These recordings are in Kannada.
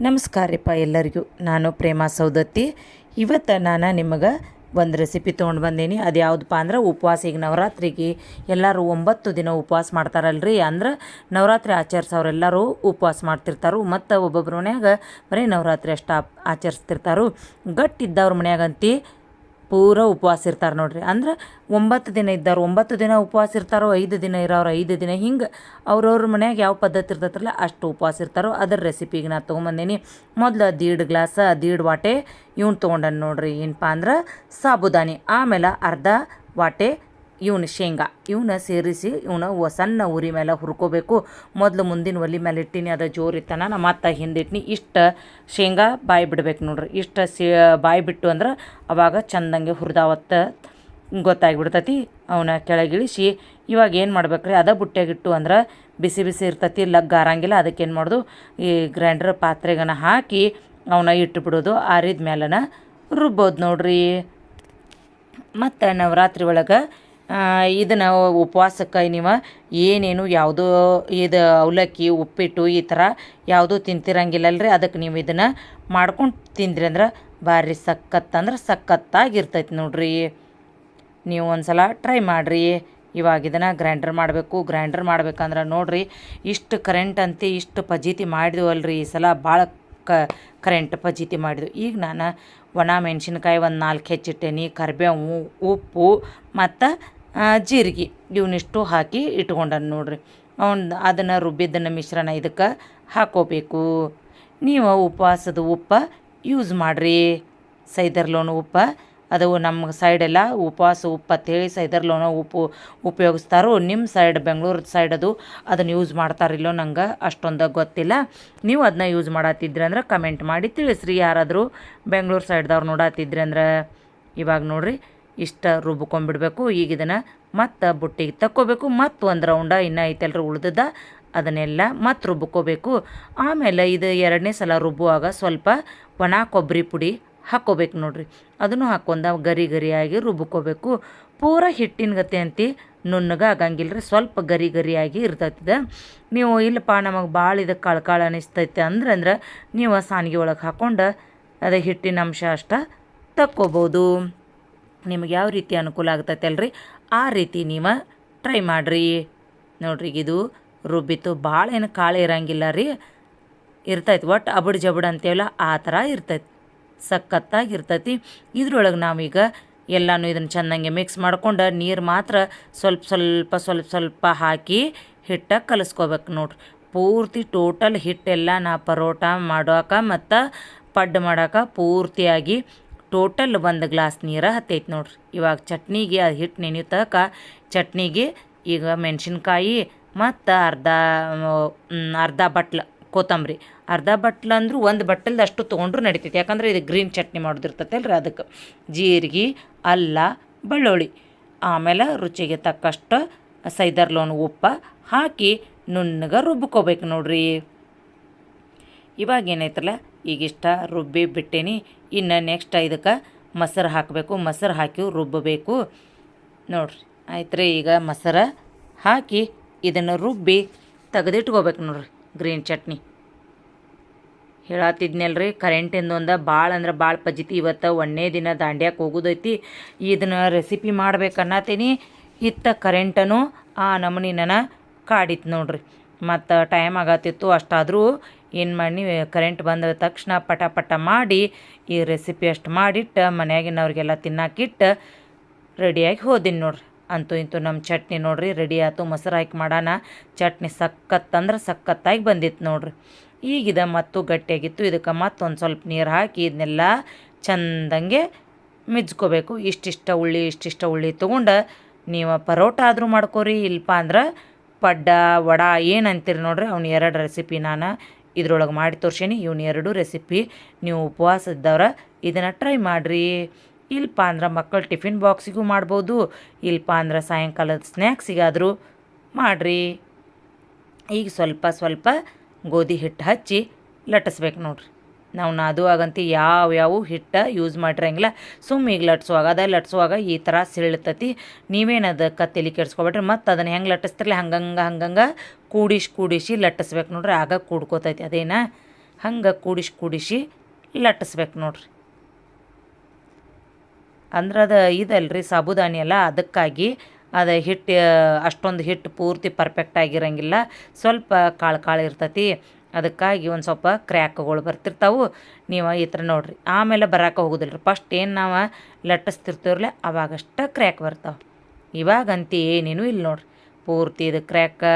ನಮಸ್ಕಾರ ರೀಪ್ಪ ಎಲ್ಲರಿಗೂ. ನಾನು ಪ್ರೇಮಾ ಸೌದತ್ತಿ. ಇವತ್ತು ನಾನು ನಿಮಗೆ ಒಂದು ರೆಸಿಪಿ ತೊಗೊಂಡು ಬಂದೀನಿ. ಅದು ಯಾವುದಪ್ಪ ಅಂದ್ರೆ ಉಪವಾಸ. ಈಗ ನವರಾತ್ರಿಗೆ ಎಲ್ಲರೂ 9 ದಿನ ಉಪವಾಸ ಮಾಡ್ತಾರಲ್ರಿ. ಅಂದ್ರೆ ನವರಾತ್ರಿ ಆಚರಿಸೋರೆಲ್ಲರೂ ಉಪವಾಸ ಮಾಡ್ತಿರ್ತಾರೆ. ಮತ್ತು ಒಬ್ಬೊಬ್ಬರ ಮನ್ಯಾಗ ಬರೀ ನವರಾತ್ರಿ ಅಷ್ಟು ಆಚರಿಸ್ತಿರ್ತಾರೆ. ಗಟ್ಟಿದ್ದವ್ರ ಮನ್ಯಾಗಂತಿ ಪೂರ ಉಪವಾಸ ಇರ್ತಾರೆ ನೋಡ್ರಿ. ಅಂದ್ರೆ 9 ದಿನ ಇದ್ದವ್ರು 9 ದಿನ ಉಪವಾಸ ಇರ್ತಾರೋ, 5 ದಿನ ಇರೋರು 5 ದಿನ, ಹಿಂಗೆ ಅವ್ರವ್ರ ಮನ್ಯಾಗ ಯಾವ ಪದ್ಧತಿ ಇರ್ತೈತ್ರಲ್ಲ ಅಷ್ಟು ಉಪವಾಸ ಇರ್ತಾರೋ. ಅದರ ರೆಸಿಪಿಗೆ ನಾನು ತೊಗೊಂಬಂದೀನಿ. ಮೊದಲು 1.5 ಗ್ಲಾಸ್ 1.5 ವಾಟೆ ಇವ್ನು ತೊಗೊಂಡನು ನೋಡ್ರಿ. ಏನಪ್ಪ ಅಂದ್ರೆ ಸಾಬುದಾನಿ. ಆಮೇಲೆ ಅರ್ಧ ವಾಟೆ ಇವನು ಶೇಂಗಾ. ಇವನ್ನ ಸೇರಿಸಿ ಇವನ್ನ ಸಣ್ಣ ಉರಿ ಮೇಲೆ ಹುರ್ಕೋಬೇಕು. ಮೊದಲು ಮುಂದಿನ ಒಲೆ ಮೇಲೆ ಇಟ್ಟಿನಿ, ಅದು ಜೋರು ಇತ್ತಾನ ನಾ ಮತ್ತೆ ಹಿಂದಿಟ್ಟಿನಿ. ಇಷ್ಟು ಶೇಂಗಾ ಬಾಯಿ ಬಿಡ್ಬೇಕು ನೋಡ್ರಿ. ಇಷ್ಟು ಬಾಯಿ ಬಿಟ್ಟು ಅಂದ್ರೆ ಅವಾಗ ಚಂದಂಗೆ ಹುರಿದಾವತ್ತು ಗೊತ್ತಾಗಿಬಿಡ್ತೈತಿ. ಅವನ್ನ ಕೆಳಗಿಳಿಸಿ ಇವಾಗ ಏನು ಮಾಡ್ಬೇಕ್ರಿ, ಅದ ಬುಟ್ಟ್ಯಾಗಿಟ್ಟು ಅಂದ್ರೆ ಬಿಸಿ ಬಿಸಿ ಇರ್ತೈತಿ, ಲಗ್ ಆರಂಗಿಲ್ಲ. ಅದಕ್ಕೆ ಏನು ಮಾಡೋದು, ಈ ಗ್ರೈಂಡರ್ ಪಾತ್ರೆಗನ ಹಾಕಿ ಅವನ್ನ ಇಟ್ಟುಬಿಡೋದು. ಆರಿದ ಮೇಲನ ರುಬ್ಬೋದು ನೋಡ್ರಿ. ಮತ್ತು ನವರಾತ್ರಿ ಒಳಗೆ ಇದನ್ನು ಉಪವಾಸಕ್ಕೆ ನೀವು ಏನೇನು ಯಾವುದೋ ಇದು ಅವಲಕ್ಕಿ ಉಪ್ಪಿಟ್ಟು ಈ ಥರ ಯಾವುದೂ ತಿಂತಿರಂಗಿಲ್ಲಲ್ರಿ. ಅದಕ್ಕೆ ನೀವು ಇದನ್ನು ಮಾಡ್ಕೊಂಡು ತಿಂದ್ರಿ ಅಂದ್ರೆ ಭಾರಿ ಸಖತ್ತಂದ್ರೆ ಸಖತ್ತಾಗಿರ್ತೈತಿ ನೋಡ್ರಿ. ನೀವು ಒಂದು ಸಲ ಟ್ರೈ ಮಾಡಿರಿ. ಇವಾಗ ಇದನ್ನು ಗ್ರೈಂಡರ್ ಮಾಡಬೇಕು. ಗ್ರೈಂಡರ್ ಮಾಡ್ಬೇಕಂದ್ರೆ ನೋಡಿರಿ, ಇಷ್ಟು ಕರೆಂಟ್ ಅಂತೆ ಇಷ್ಟು ಫಜೀತಿ ಮಾಡಿದ್ವಲ್ರಿ. ಈ ಸಲ ಭಾಳ ಕರೆಂಟ್ ಫಜೀತಿ ಮಾಡಿದ್ವು. ಈಗ ನಾನು ಒಣ ಮೆಣಸಿನ್ಕಾಯಿ ಒಂದು 4 ಹೆಚ್ಚಿಟ್ಟೇನಿ. ಕರಿಬೇವು, ಉಪ್ಪು ಮತ್ತು ಜೀರಿಗೆ ಇವನಿಷ್ಟು ಹಾಕಿ ಇಟ್ಕೊಂಡನು ನೋಡ್ರಿ. ಅದನ್ನು ರುಬ್ಬಿದ್ದನ್ನು ಮಿಶ್ರಣ ಇದಕ್ಕೆ ಹಾಕೋಬೇಕು. ನೀವು ಉಪವಾಸದ ಉಪ್ಪು ಯೂಸ್ ಮಾಡಿರಿ. ಸೈದರ್ಲೋನು ಉಪ್ಪು ಅದು ನಮ್ಮ ಸೈಡೆಲ್ಲ ಉಪವಾಸ ಉಪ್ಪು ಅಂತೇಳಿ ಸೈದರ್ಲೋನ ಉಪ್ಪು ಉಪಯೋಗಿಸ್ತಾರೋ. ನಿಮ್ಮ ಸೈಡ್ ಬೆಂಗಳೂರು ಸೈಡ್ ಅದನ್ನು ಯೂಸ್ ಮಾಡ್ತಾರಿಲ್ಲೋ ನಂಗೆ ಅಷ್ಟೊಂದು ಗೊತ್ತಿಲ್ಲ. ನೀವು ಅದನ್ನ ಯೂಸ್ ಮಾಡತ್ತಿದ್ರಿ ಅಂದ್ರೆ ಕಮೆಂಟ್ ಮಾಡಿ ತಿಳಿಸ್ರಿ. ಯಾರಾದರೂ ಬೆಂಗಳೂರು ಸೈಡ್ದವ್ರು ನೋಡತ್ತಿದ್ರಿ ಅಂದ್ರೆ. ಇವಾಗ ನೋಡಿರಿ, ಇಷ್ಟ ರುಬ್ಕೊಂಡ್ಬಿಡ್ಬೇಕು. ಈಗ ಇದನ್ನು ಮತ್ತು ಬುಟ್ಟಿಗೆ ತಕ್ಕೋಬೇಕು. ಮತ್ತು ಒಂದು ರೌಂಡ ಇನ್ನೂ ಐತೆಲ್ರಿ ಉಳ್ದದ, ಅದನ್ನೆಲ್ಲ ಮತ್ತು ರುಬ್ಕೋಬೇಕು. ಆಮೇಲೆ ಇದು 2ನೇ ಸಲ ರುಬ್ಬುವಾಗ ಸ್ವಲ್ಪ ಒಣ ಕೊಬ್ಬರಿ ಪುಡಿ ಹಾಕ್ಕೋಬೇಕು ನೋಡ್ರಿ. ಅದನ್ನು ಹಾಕ್ಕೊಂಡ ಗರಿ ಗರಿಯಾಗಿ ರುಬ್ಕೋಬೇಕು. ಪೂರ ಹಿಟ್ಟಿನ ಗತೆ ಅಂತಿ ನುಣ್ಣಗೆ ಆಗಂಗಿಲ್ಲ ರೀ, ಸ್ವಲ್ಪ ಗರಿ ಗರಿಯಾಗಿ ಇರ್ತೈತಿದೆ. ನೀವು ಇಲ್ಲಪ್ಪ ನಮಗೆ ಭಾಳ ಇದಕ್ಕೆ ಕಳ್ಕಾಳ ಅನಿಸ್ತೈತೆ ಅಂದ್ರೆ ನೀವು ಸಾನ್ಗೆ ಒಳಗೆ ಹಾಕ್ಕೊಂಡು ಅದೇ ಹಿಟ್ಟಿನ ಅಂಶ ಅಷ್ಟ ತಕ್ಕೋಬೋದು. ನಿಮಗೆ ಯಾವ ರೀತಿ ಅನುಕೂಲ ಆಗ್ತೈತೆ ಅಲ್ರಿ ಆ ರೀತಿ ನೀವು ಟ್ರೈ ಮಾಡಿರಿ ನೋಡ್ರಿ. ಇದು ರುಬ್ಬಿತ್ತು ಭಾಳ ಏನು ಕಾಳು ಇರಂಗಿಲ್ಲ ರೀ, ಇರ್ತೈತಿ ಒಟ್ಟು ಅಬಡ್ ಜಬಡ್ ಅಂತೇವಲ್ಲ ಆ ಥರ ಇರ್ತೈತಿ, ಸಖತ್ತಾಗಿರ್ತೈತಿ. ಇದ್ರೊಳಗೆ ನಾವೀಗ ಎಲ್ಲನೂ ಇದನ್ನು ಚೆನ್ನಾಗಿ ಮಿಕ್ಸ್ ಮಾಡ್ಕೊಂಡು ನೀರು ಮಾತ್ರ ಸ್ವಲ್ಪ ಹಾಕಿ ಹಿಟ್ಟಾಗಿ ಕಲಿಸ್ಕೋಬೇಕು ನೋಡ್ರಿ. ಪೂರ್ತಿ ಟೋಟಲ್ ಹಿಟ್ಟೆಲ್ಲ ನಾ ಪರೋಟ ಮಾಡೋಕೆ ಮತ್ತು ಪಡ್ಡು ಮಾಡೋಕೆ ಪೂರ್ತಿಯಾಗಿ ಟೋಟಲ್ 1 ಗ್ಲಾಸ್ ನೀರು ಹತ್ತೈತಿ ನೋಡ್ರಿ. ಇವಾಗ ಚಟ್ನಿಗೆ ಅದು ಹಿಟ್ಟು ನೆನೆಯುತ್ತಕ ಚಟ್ನಿಗೆ ಈಗ ಮೆಣಸಿನ್ಕಾಯಿ ಮತ್ತು ಅರ್ಧ ಬಟ್ಲು ಕೊತ್ತಂಬರಿ, ಅರ್ಧ ಬಟ್ಲು ಅಂದರೂ 1 ಬಟ್ಟಲ್ದು ಅಷ್ಟು ತೊಗೊಂಡ್ರು ನಡಿತೈತಿ. ಯಾಕಂದ್ರೆ ಇದು ಗ್ರೀನ್ ಚಟ್ನಿ ಮಾಡೋದಿರ್ತೈತೆ ಅಲ್ರಿ, ಅದಕ್ಕೆ ಜೀರಿಗೆ, ಅಲ್ಲ, ಬೆಳ್ಳುಳ್ಳಿ, ಆಮೇಲೆ ರುಚಿಗೆ ತಕ್ಕಷ್ಟು ಸೈದರ್ಲೋನ್ ಉಪ್ಪು ಹಾಕಿ ನುಣ್ಣಗೆ ರುಬ್ಕೋಬೇಕು ನೋಡ್ರಿ. ಇವಾಗ ಏನೈತಲ್ಲ ಈಗಿಷ್ಟ ರುಬ್ಬಿ ಬಿಟ್ಟೇನಿ. ಇನ್ನು ನೆಕ್ಸ್ಟ್ ಇದಕ್ಕೆ ಮೊಸರು ಹಾಕಬೇಕು. ಮೊಸರು ಹಾಕಿ ರುಬ್ಬಬೇಕು ನೋಡ್ರಿ. ಆಯ್ತು ರೀ, ಈಗ ಮೊಸರು ಹಾಕಿ ಇದನ್ನು ರುಬ್ಬಿ ತೆಗೆದಿಟ್ಕೋಬೇಕು ನೋಡ್ರಿ. ಗ್ರೀನ್ ಚಟ್ನಿ ಹೇಳತ್ತಿದ್ನಲ್ರಿ, ಕರೆಂಟಿಂದೊಂದು ಭಾಳ ಅಂದ್ರೆ ಭಾಳ ಪಜಿತಿ. ಇವತ್ತು 1ನೇ ದಿನ ದಾಂಡ್ಯಾಕೆ ಹೋಗೋದೈತಿ. ಇದನ್ನು ರೆಸಿಪಿ ಮಾಡ್ಬೇಕನ್ನತೀನಿ. ಇತ್ತ ಕರೆಂಟನು ಆ ನಮೂನಿ ಕಾಡಿತ್ತು ನೋಡ್ರಿ. ಮತ್ತು ಟೈಮ್ ಆಗತ್ತಿತ್ತು. ಅಷ್ಟಾದರೂ ಏನು ಮಾಡಿ ಕರೆಂಟ್ ಬಂದ ತಕ್ಷಣ ಪಟ ಮಾಡಿ ಈ ರೆಸಿಪಿ ಅಷ್ಟು ಮಾಡಿಟ್ಟು ಮನ್ಯಾಗಿನವ್ರಿಗೆಲ್ಲ ತಿನ್ನಾಕಿಟ್ಟು ರೆಡಿಯಾಗಿ ಹೋದಿನಿ ನೋಡ್ರಿ. ಅಂತೂ ಇಂತೂ ನಮ್ಮ ಚಟ್ನಿ ನೋಡ್ರಿ ರೆಡಿ ಆಯ್ತು. ಮೊಸರು ಹಾಕಿ ಮಾಡೋಣ. ಚಟ್ನಿ ಸಖತ್ತಂದ್ರೆ ಸಖತ್ತಾಗಿ ಬಂದಿತ್ತು ನೋಡ್ರಿ. ಈಗಿದ ಮತ್ತು ಗಟ್ಟಿಯಾಗಿತ್ತು. ಇದಕ್ಕೆ ಮತ್ತೊಂದು ಸ್ವಲ್ಪ ನೀರು ಹಾಕಿ ಇದನ್ನೆಲ್ಲ ಚಂದಂಗೆ ಮಿಜ್ಕೋಬೇಕು. ಇಷ್ಟಿಷ್ಟ ಉಳ್ಳಿ ತೊಗೊಂಡು ನೀವು ಪರೋಟ ಆದರೂ ಮಾಡ್ಕೋರಿ, ಇಲ್ಪ ಅಂದ್ರೆ ಪಡ್ಡ ವಡ ಏನು ಅಂತೀರಿ ನೋಡ್ರಿ. ಅವ್ನು 2 ರೆಸಿಪಿ ನಾನು ಇದ್ರೊಳಗೆ ಮಾಡಿ ತೋರ್ಸೀನಿ. ಇವ್ನು 2 ರೆಸಿಪಿ ನೀವು ಉಪವಾಸ ಇದ್ದವ್ರ ಇದನ್ನು ಟ್ರೈ ಮಾಡಿರಿ. ಇಲ್ಪ ಅಂದ್ರೆ ಮಕ್ಕಳು ಟಿಫಿನ್ ಬಾಕ್ಸಿಗೂ ಮಾಡ್ಬೋದು, ಇಲ್ಪ ಅಂದ್ರೆ ಸಾಯಂಕಾಲದ ಸ್ನ್ಯಾಕ್ಸಿಗಾದರೂ ಮಾಡಿರಿ. ಈಗ ಸ್ವಲ್ಪ ಗೋಧಿ ಹಿಟ್ಟು ಹಚ್ಚಿ ಲಟ್ಟಿಸ್ಬೇಕು ನೋಡ್ರಿ. ನಾವು ನಾದುವಾಗಂತೂ ಯಾವ ಹಿಟ್ಟು ಯೂಸ್ ಮಾಡಿರಂಗಿಲ್ಲ. ಈಗ ಲಟ್ಸುವಾಗ ಈ ಥರ ಸಿಳ್ತತಿ. ನೀವೇನು ಅದಕ್ಕೆ ತಲೆ ಕೆಡ್ಸ್ಕೊಬೇಡ್ರಿ. ಮತ್ತು ಅದನ್ನು ಹೆಂಗೆ ಲಟ್ಟಿಸ್ತಿರಲಿ ಹಂಗಂಗೆ ಕೂಡಿಸಿ ಲಟ್ಟಿಸ್ಬೇಕು ನೋಡ್ರಿ. ಆಗ ಕೂಡ್ಕೋತೈತಿ. ಅದೇನ ಹಂಗೆ ಕೂಡಿಸಿ ಲಟ್ಟಿಸ್ಬೇಕು ನೋಡ್ರಿ. ಅಂದ್ರೆ ಅದು ಇದಲ್ರಿ ಸಾಬುದಾನಿ ಅಲ್ಲ, ಅದಕ್ಕಾಗಿ ಅದು ಹಿಟ್ಟು ಅಷ್ಟೊಂದು ಹಿಟ್ಟು ಪೂರ್ತಿ ಪರ್ಫೆಕ್ಟ್ ಆಗಿರಂಗಿಲ್ಲ, ಸ್ವಲ್ಪ ಕಾಳು ಇರ್ತೈತಿ. ಅದಕ್ಕಾಗಿ ಒಂದು ಸ್ವಲ್ಪ ಕ್ರ್ಯಾಕ್ಗಳು ಬರ್ತಿರ್ತಾವೆ. ನೀವು ಈ ಥರ ನೋಡಿರಿ, ಆಮೇಲೆ ಬರೋಕೆ ಹೋಗೋದಿಲ್ಲ ರೀ. ಫಸ್ಟ್ ಏನು ನಾವು ಲಟ್ಟಿಸ್ತಿರ್ತೀವ್ರಲ್ಲ ಅವಾಗಷ್ಟೇ ಕ್ರ್ಯಾಕ್ ಬರ್ತಾವೆ. ಇವಾಗಂತೂ ಏನೇನು ಇಲ್ಲ ನೋಡ್ರಿ, ಪೂರ್ತಿ ಇದು ಕ್ರ್ಯಾಕ್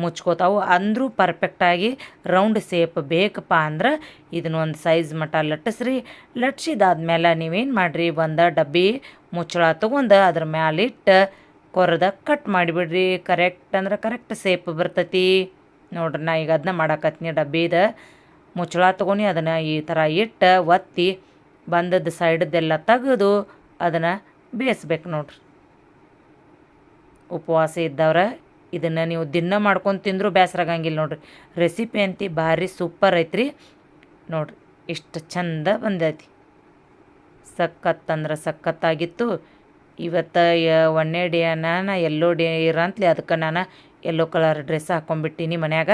ಮುಚ್ಕೋತಾವು. ಅಂದರೂ ಪರ್ಫೆಕ್ಟಾಗಿ ರೌಂಡ್ ಸೇಪ್ ಬೇಕಪ್ಪ ಅಂದ್ರೆ ಇದನ್ನೊಂದು ಸೈಜ್ ಮಟ್ಟ ಲಟ್ಟಿಸ್ರಿ. ಲಟ್ಸಿದಾದ್ಮೇಲೆ ನೀವೇನು ಮಾಡಿರಿ, ಒಂದು ಡಬ್ಬಿ ಮುಚ್ಚಳ ತೊಗೊಂಡು ಅದ್ರ ಮ್ಯಾಲಿಟ್ಟು ಕೊರೆದ ಕಟ್ ಮಾಡಿಬಿಡ್ರಿ. ಕರೆಕ್ಟ್ ಅಂದ್ರೆ ಕರೆಕ್ಟ್ ಸೇಪ್ ಬರ್ತೈತಿ ನೋಡ್ರಿ. ನಾ ಈಗ ಅದನ್ನ ಮಾಡಾಕತ್ತೀನಿ. ಡಬ್ಬಿದ ಮುಚ್ಚಳ ತೊಗೊಂಡು ಅದನ್ನು ಈ ಥರ ಇಟ್ಟು ಒತ್ತಿ ಬಂದದ್ದು ಸೈಡದ್ದೆಲ್ಲ ತೆಗೆದು ಅದನ್ನು ಬೇಯಿಸ್ಬೇಕು ನೋಡ್ರಿ. ಉಪವಾಸ ಇದ್ದವ್ರೆ ಇದನ್ನು ನೀವು ದಿನ ಮಾಡ್ಕೊಂಡು ತಿಂದರೂ ಬೇಸರಾಗಂಗಿಲ್ಲ ನೋಡ್ರಿ. ರೆಸಿಪಿ ಅಂತಿ ಭಾರಿ ಸೂಪರ್ ಐತ್ರಿ ನೋಡ್ರಿ. ಇಷ್ಟು ಚಂದ ಬಂದೈತಿ, ಸಖತ್ತಂದ್ರೆ ಸಖತ್ತಾಗಿತ್ತು. ಇವತ್ತು 1ನೇ ಡೇ ನಾನು ಎಲ್ಲೋ ಡೇ ಇರಂತಲಿ, ಅದಕ್ಕೆ ನಾನು ಯೆಲ್ಲೋ ಕಲರ್ ಡ್ರೆಸ್ ಹಾಕ್ಕೊಂಡ್ಬಿಟ್ಟೀನಿ ಮನ್ಯಾಗ.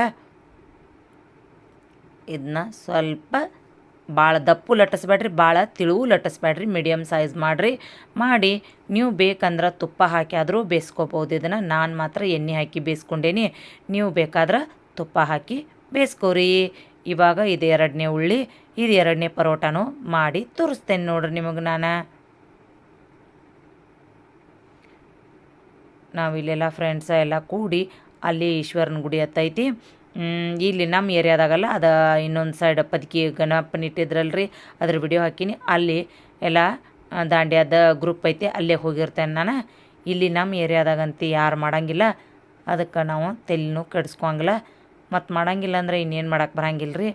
ಇದನ್ನ ಸ್ವಲ್ಪ ಭಾಳ ದಪ್ಪು ಲಟ್ಟಿಸ್ಬೇಡ್ರಿ, ಭಾಳ ತಿಳುವು ಲಟ್ಟಿಸ್ಬೇಡ್ರಿ, ಮೀಡಿಯಮ್ ಸೈಜ್ ಮಾಡಿ ನೀವು ಬೇಕಂದ್ರೆ ತುಪ್ಪ ಹಾಕಿ ಆದರೂ ಬೇಯಿಸ್ಕೋಬೋದು. ಇದನ್ನು ನಾನು ಮಾತ್ರ ಎಣ್ಣೆ ಹಾಕಿ ಬೇಯಿಸ್ಕೊಂಡೇನಿ, ನೀವು ಬೇಕಾದ್ರೆ ತುಪ್ಪ ಹಾಕಿ ಬೇಯಿಸ್ಕೋರಿ. ಇವಾಗ ಇದು 2ನೇ ಉಳ್ಳಿ, ಇದು 2ನೇ ಪರೋಟಾನು ಮಾಡಿ ತೋರಿಸ್ತೇನೆ ನೋಡ್ರಿ ನಿಮಗೆ. ನಾವಿಲ್ಲೆಲ್ಲ ಫ್ರೆಂಡ್ಸ ಎಲ್ಲ ಕೂಡಿ ಅಲ್ಲಿ ಈಶ್ವರನ ಗುಡಿ ಹತ್ತೈತಿ. ಇಲ್ಲಿ ನಮ್ಮ ಏರಿಯಾದಾಗಲ್ಲ, ಅದು ಇನ್ನೊಂದು ಸೈಡ್ ಪದಕಿ ಗಣಪನ ಇಟ್ಟಿದ್ರಲ್ರಿ, ಅದ್ರ ವಿಡಿಯೋ ಹಾಕೀನಿ. ಅಲ್ಲಿ ಎಲ್ಲ ದಾಂಡ್ಯದ ಗ್ರೂಪ್ ಐತಿ, ಅಲ್ಲೇ ಹೋಗಿರ್ತೇನೆ ನಾನು. ಇಲ್ಲಿ ನಮ್ಮ ಏರಿಯಾದಾಗಂತೂ ಯಾರು ಮಾಡೋಂಗಿಲ್ಲ, ಅದಕ್ಕೆ ನಾವು ತಲೆನೂ ಕೆಡಿಸ್ಕೊಂಗಿಲ್ಲ. ಮತ್ತು ಮಾಡೋಂಗಿಲ್ಲ ಅಂದ್ರೆ ಇನ್ನೇನು ಮಾಡಕ್ಕೆ ಬರೋಂಗಿಲ್ಲ ರೀ.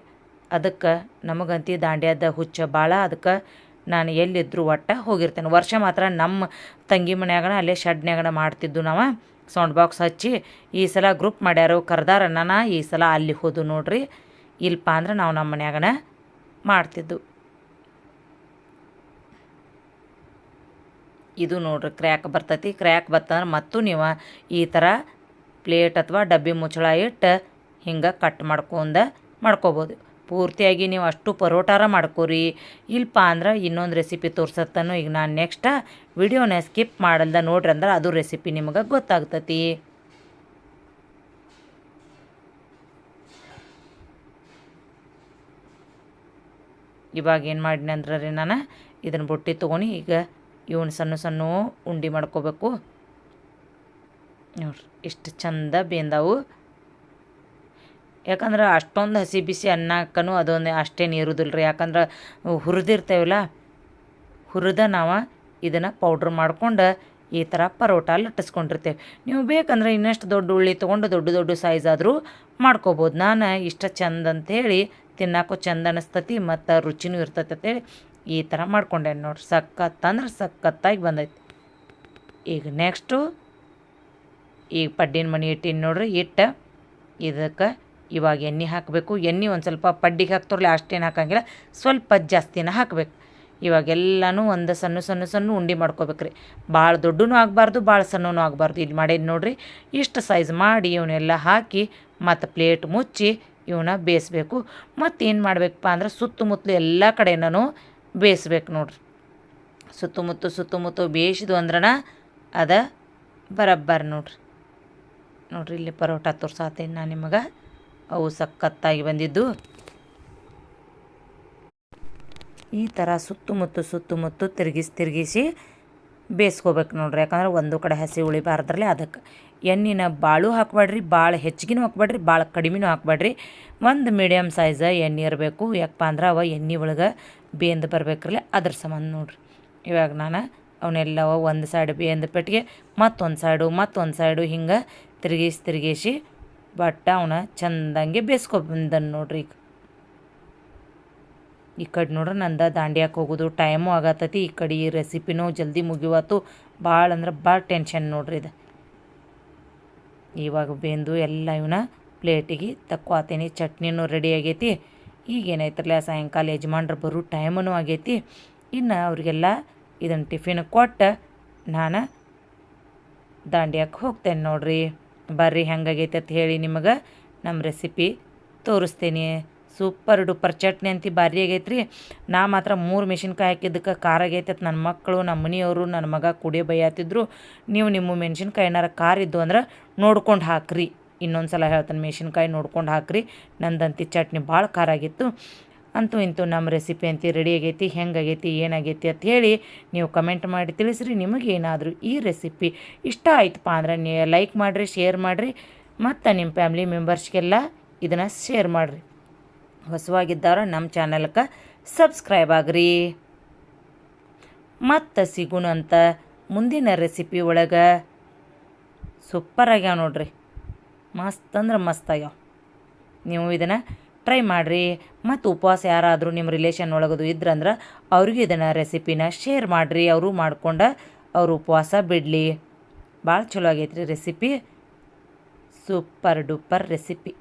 ಅದಕ್ಕೆ ನಮಗಂತೂ ದಾಂಡ್ಯದ ಹುಚ್ಚ ಭಾಳ. ಅದಕ್ಕೆ ನಾನು ಎಲ್ಲಿದ್ದರೂ ಒಟ್ಟು ಹೋಗಿರ್ತೇನೆ. ವರ್ಷ ಮಾತ್ರ ನಮ್ಮ ತಂಗಿ ಮನ್ಯಾಗನ ಅಲ್ಲೇ ಶೆಡ್ನ್ಯಾಗನ ಮಾಡ್ತಿದ್ದು ನಾವು, ಸೌಂಡ್ ಬಾಕ್ಸ್ ಹಚ್ಚಿ. ಈ ಸಲ ಗ್ರೂಪ್ ಮಾಡ್ಯಾರು, ಕರ್ದಾರ ನಾನು ಈ ಸಲ ಅಲ್ಲಿ ಹೋದು ನೋಡ್ರಿ. ಇಲ್ಲಪ್ಪ ಅಂದ್ರೆ ನಾವು ನಮ್ಮ ಮನ್ಯಾಗನ ಮಾಡ್ತಿದ್ದು. ಇದು ನೋಡ್ರಿ ಕ್ರ್ಯಾಕ್ ಬರ್ತೈತಿ. ಕ್ರ್ಯಾಕ್ ಬರ್ತಂದ್ರೆ ಮತ್ತು ನೀವು ಈ ಥರ ಪ್ಲೇಟ್ ಅಥವಾ ಡಬ್ಬಿ ಮುಚ್ಚಳ ಇಟ್ಟು ಹಿಂಗೆ ಕಟ್ ಮಾಡ್ಕೋಬೋದು. ಪೂರ್ತಿಯಾಗಿ ನೀವು ಅಷ್ಟು ಪರೋಟಾರ ಮಾಡ್ಕೋರಿ. ಇಲ್ಲಪ್ಪ ಅಂದ್ರೆ ಇನ್ನೊಂದು ರೆಸಿಪಿ ತೋರ್ಸತ್ತನು ಈಗ ನಾನು ನೆಕ್ಸ್ಟ್ ವಿಡಿಯೋನ ಸ್ಕಿಪ್ ಮಾಡಲ್ದ ನೋಡ್ರಿ, ಅಂದ್ರೆ ಅದು ರೆಸಿಪಿ ನಿಮಗೆ ಗೊತ್ತಾಗ್ತತಿ. ಇವಾಗ ಏನು ಮಾಡಿನಿ ಅಂದ್ರೆ ರೀ, ನಾನು ಇದನ್ನು ಬುಟ್ಟಿ ತೊಗೊಂಡು ಈಗ ಇವನು ಸಣ್ಣ ಉಂಡೆ ಮಾಡ್ಕೋಬೇಕು ನೋಡ್ರಿ. ಇಷ್ಟು ಚಂದ ಬೇಂದಾವು. ಯಾಕಂದ್ರೆ ಅಷ್ಟೊಂದು ಹಸಿ ಬಿಸಿ ಅನ್ನಕ್ಕೂ ಅದೊಂದು ಅಷ್ಟೇನು ಇರೋದಿಲ್ಲ ರೀ. ಯಾಕಂದ್ರೆ ಹುರಿದಿರ್ತೇವಲ್ಲ, ನಾವು ಇದನ್ನು ಪೌಡ್ರ್ ಮಾಡ್ಕೊಂಡು ಈ ಥರ ಪರೋಟ ಲಟ್ಟಿಸ್ಕೊಂಡಿರ್ತೇವೆ. ನೀವು ಬೇಕಂದ್ರೆ ಇನ್ನಷ್ಟು ದೊಡ್ಡ ಉಳ್ಳಿ ತೊಗೊಂಡು ದೊಡ್ಡ ಸೈಜ್ ಆದರೂ ಮಾಡ್ಕೋಬೋದು. ನಾನು ಇಷ್ಟ ಚಂದ ಅಂಥೇಳಿ ತಿನ್ನೋಕ್ಕೂ ಚಂದ ಅನ್ನಿಸ್ತತಿ ಮತ್ತು ರುಚಿನೂ ಇರ್ತೈತೆ ಅಂತೇಳಿ ಈ ಥರ ಮಾಡ್ಕೊಂಡೆ ನೋಡ್ರಿ. ಸಖತ್ತಂದ್ರೆ ಸಖತ್ತಾಗಿ ಬಂದೈತಿ. ಈಗ ನೆಕ್ಸ್ಟು ಈಗ ಪಡ್ಡಿನ ಮಣಿ ಇಟ್ಟಿನಿ ನೋಡ್ರಿ. ಇದಕ್ಕೆ ಇವಾಗ ಎಣ್ಣೆ ಹಾಕಬೇಕು. ಎಣ್ಣೆ ಒಂದು ಸ್ವಲ್ಪ ಪಡ್ಡಿಗೆ ಹಾಕ್ತಾರಲ್ಲ ಅಷ್ಟೇನು ಹಾಕಂಗಿಲ್ಲ, ಸ್ವಲ್ಪ ಜಾಸ್ತಿನ ಹಾಕಬೇಕು. ಇವಾಗೆಲ್ಲನೂ ಒಂದು ಸಣ್ಣ ಉಂಡೆ ಮಾಡ್ಕೋಬೇಕ್ರಿ. ಭಾಳ ದೊಡ್ಡನೂ ಆಗಬಾರ್ದು, ಭಾಳ ಸಣ್ಣನೂ ಆಗಬಾರ್ದು. ಇಲ್ಲಿ ಮಾಡೇನಿ ನೋಡ್ರಿ. ಇಷ್ಟು ಸೈಜ್ ಮಾಡಿ ಇವನ್ನೆಲ್ಲ ಹಾಕಿ ಮತ್ತು ಪ್ಲೇಟ್ ಮುಚ್ಚಿ ಇವನ್ನ ಬೇಯಿಸ್ಬೇಕು. ಮತ್ತು ಏನು ಮಾಡಬೇಕಪ್ಪ ಅಂದ್ರೆ ಸುತ್ತಮುತ್ತಲು ಎಲ್ಲ ಕಡೆನೂ ಬೇಯಿಸ್ಬೇಕು ನೋಡ್ರಿ. ಸುತ್ತಮುತ್ತ ಬೇಯಿಸಿದ್ವು ಅಂದ್ರನ ಅದು ಬರಬ್ಬರ್ ನೋಡ್ರಿ. ಇಲ್ಲಿ ಪರೋಟ ತೋರ್ಸಾತೀನಿ ನಾನು ನಿಮಗೆ. ಅವು ಸಖತ್ತಾಗಿ ಬಂದಿದ್ದು. ಈ ಥರ ಸುತ್ತಮುತ್ತ ತಿರುಗಿಸಿ ಬೇಯಿಸ್ಕೋಬೇಕು ನೋಡ್ರಿ. ಯಾಕಂದ್ರೆ ಒಂದು ಕಡೆ ಹಸಿ ಉಳಿಬಾರ್ದ್ರಲ್ಲೇ. ಅದಕ್ಕೆ ಎಣ್ಣೆನ ಭಾಳ ಹಾಕ್ಬೇಡ್ರಿ, ಭಾಳ ಹೆಚ್ಚಿಗೆನೂ ಹಾಕ್ಬೇಡ್ರಿ, ಭಾಳ ಕಡಿಮೆನೂ ಹಾಕ್ಬೇಡ್ರಿ. ಒಂದು ಮೀಡಿಯಮ್ ಸೈಜ್ ಎಣ್ಣೆ ಇರಬೇಕು. ಯಾಕಪ್ಪ ಅಂದ್ರೆ ಅವ ಎಣ್ಣೆ ಒಳಗೆ ಬೇಂದು ಬರ್ಬೇಕ್ರಲ್ಲ, ಅದ್ರ ಸಂಬಂಧ ನೋಡ್ರಿ. ಇವಾಗ ನಾನು ಅವನ್ನೆಲ್ಲವ ಒಂದು ಸೈಡ್ ಬೇಂದು ಪೆಟ್ಟಿಗೆ ಮತ್ತೊಂದು ಸೈಡು ಹಿಂಗೆ ತಿರುಗಿಸಿ ಬಟ್ ಅವನ್ನ ಚಂದಂಗೆ ಬೇಯಿಸ್ಕೊಬಂದನ್ ನೋಡ್ರಿ. ಈ ಕಡೆ ನೋಡ್ರಿ ನಂದು ದಾಂಡ್ಯಾಕೆ ಹೋಗೋದು ಟೈಮು ಆಗತ್ತೈತಿ. ಈ ಕಡೆ ಈ ರೆಸಿಪಿನೂ ಜಲ್ದಿ ಮುಗಿವತ್ತು. ಭಾಳ ಅಂದ್ರೆ ಭಾಳ ಟೆನ್ಷನ್ ನೋಡ್ರಿ ಇದು. ಇವಾಗ ಬೇಂದು ಎಲ್ಲ ಇವನ್ನ ಪ್ಲೇಟಿಗೆ ತಕ್ಕೋತೀನಿ. ಚಟ್ನಿನೂ ರೆಡಿ ಆಗೈತಿ. ಈಗೇನೈತ್ರಲ್ಲ ಸಾಯಂಕಾಲ ಯಜಮಾನ್ರು ಬರೋ ಟೈಮೂ ಆಗೈತಿ. ಇನ್ನು ಅವ್ರಿಗೆಲ್ಲ ಇದನ್ನು ಟಿಫಿನ್ ಕೊಟ್ಟು ನಾನು ದಾಂಡ್ಯಾಕೆ ಹೋಗ್ತೇನೆ ನೋಡ್ರಿ. ಬರ್ರಿ ಹೆಂಗಾಗೈತೆ ಅಂತ ಹೇಳಿ ನಿಮಗೆ ನಮ್ಮ ರೆಸಿಪಿ ತೋರಿಸ್ತೀನಿ. ಸೂಪರ್ ಡೂಪರ್ ಚಟ್ನಿ ಅಂತಿ ಭಾರಿ ಆಗೈತ್ರಿ. ನಾ ಮಾತ್ರ 3 ಮೆಣಸಿನ್ಕಾಯಿ ಹಾಕಿದ್ದಕ್ಕೆ ಖಾರ ಆಗೈತೆ ನನ್ನ ಮಕ್ಕಳು ನಮ್ಮ ಮನೆಯವರು ನನ್ನ ಮಗ ಕುಡಿಯೋ ಬೈಯಾತಿದ್ರು. ನೀವು ನಿಮ್ಮ ಮೆಣಸಿನ್ಕಾಯಿ ಏನಾರ ಖಾರ ಇದ್ದು ಅಂದ್ರೆ ನೋಡ್ಕೊಂಡು ಹಾಕ್ರಿ. ಇನ್ನೊಂದು ಸಲ ಹೇಳ್ತಾನೆ, ಮೆಣಸಿನ್ಕಾಯಿ ನೋಡ್ಕೊಂಡು ಹಾಕ್ರಿ. ನಂದಂತಿ ಚಟ್ನಿ ಭಾಳ ಖಾರ ಆಗಿತ್ತು. ಅಂತೂ ಇಂತೂ ನಮ್ಮ ರೆಸಿಪಿ ಅಂತಿ ರೆಡಿ ಆಗೈತಿ. ಹೆಂಗಾಗೈತಿ ಏನಾಗೈತಿ ಅಂತ ಹೇಳಿ ನೀವು ಕಮೆಂಟ್ ಮಾಡಿ ತಿಳಿಸ್ರಿ. ನಿಮಗೇನಾದರೂ ಈ ರೆಸಿಪಿ ಇಷ್ಟ ಆಯ್ತಪ್ಪ ಅಂದ್ರೆ ನೀವು ಲೈಕ್ ಮಾಡಿರಿ, ಶೇರ್ ಮಾಡಿರಿ, ಮತ್ತು ನಿಮ್ಮ ಫ್ಯಾಮ್ಲಿ ಮೆಂಬರ್ಸ್ಗೆಲ್ಲ ಇದನ್ನು ಶೇರ್ ಮಾಡಿರಿ. ಹೊಸವಾಗಿದ್ದವ್ರ ನಮ್ಮ ಚಾನಲ್ಗೆ ಸಬ್ಸ್ಕ್ರೈಬ್ ಆಗ್ರಿ. ಮತ್ತು ಸಿಗೋಣ ಅಂತ ಮುಂದಿನ ರೆಸಿಪಿ ಒಳಗೆ. ಸೂಪರ್ ಆಗ್ಯಾವ ನೋಡ್ರಿ, ಮಸ್ತ್ ಅಂದ್ರೆ ಮಸ್ತ್ ಆಗ್ಯಾವ. ನೀವು ಇದನ್ನು ಟ್ರೈ ಮಾಡಿರಿ. ಮತ್ತು ಉಪವಾಸ ಯಾರಾದರೂ ನಿಮ್ಮ ರಿಲೇಷನ್ ಒಳಗದು ಇದ್ರಂದ್ರೆ ಅವ್ರಿಗೆ ಇದನ್ನು ರೆಸಿಪಿನ ಶೇರ್ ಮಾಡಿರಿ. ಅವರು ಮಾಡ್ಕೊಂಡು ಅವ್ರ ಉಪವಾಸ ಬಿಡಲಿ. ಭಾಳ ಚಲೋ ಆಗೈತ್ರಿ ರೆಸಿಪಿ. Super duper recipe.